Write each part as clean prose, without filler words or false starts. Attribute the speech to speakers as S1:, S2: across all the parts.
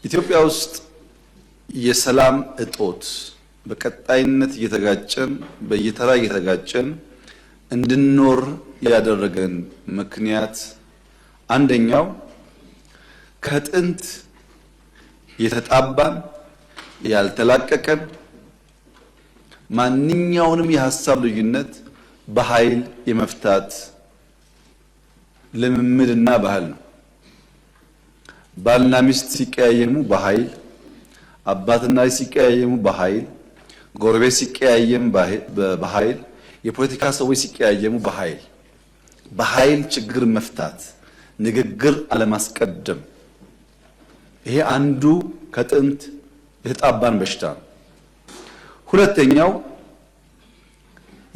S1: ኢትዮጵያ ውስጥ የሰላም እጦት በቀጣይነት እየተጋጨን በየተራ እየተጋጨን እንድንኖር ያደረገን ምክንያት አንደኛው ከጥንት የተጣባን ያልተላቀቀን ማንኛውንም የሐሳብ ልዩነት በኃይል የመፍታት ልምምድና ባህል ነው። ባልና ሚስት ሲቀያየሙ በኃይል፣ አባትና ልጅ ሲቀያየሙ በኃይል፣ ጎረቤት ሲቀያየም በኃይል፣ የፖለቲካ ሰዎች ሲቀያየሙ በኃይል ችግር መፍታት፣ ንግግር አለማስቀደም፣ ይሄ አንዱ ከጥንት የተጣባን በሽታ ነው። ሁለተኛው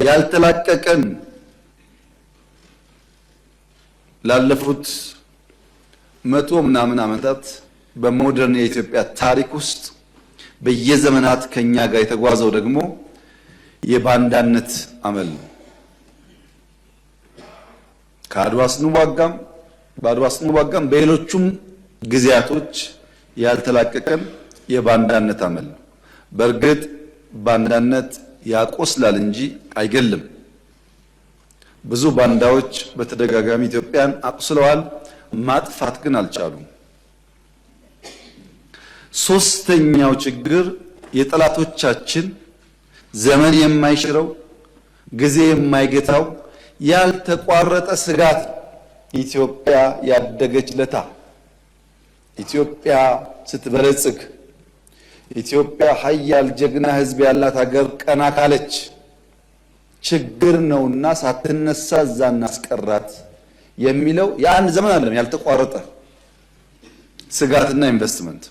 S1: ያልተላቀቀን ላለፉት 100 ምናምን ዓመታት በሞደርን የኢትዮጵያ ታሪክ ውስጥ በየዘመናት ከኛ ጋር የተጓዘው ደግሞ የባንዳነት አመል ነው። በአድዋ ስንዋጋም በሌሎቹም ጊዜያቶች ያልተላቀቀን የባንዳነት አመል ነው። በእርግጥ ባንዳነት ያቆስላል እንጂ አይገልም። ብዙ ባንዳዎች በተደጋጋሚ ኢትዮጵያን አቁስለዋል፣ ማጥፋት ግን አልቻሉም። ሶስተኛው ችግር የጠላቶቻችን ዘመን የማይሽረው ጊዜ የማይገታው ያልተቋረጠ ስጋት ኢትዮጵያ ያደገች ለታ ኢትዮጵያ ስትበለጽግ ኢትዮጵያ ሀያል ጀግና ሕዝብ ያላት ሀገር ቀና ካለች ችግር ነውና ሳትነሳ እዛ እናስቀራት የሚለው የአንድ ዘመን አይደለም፣ ያልተቋረጠ ስጋትና ኢንቨስትመንት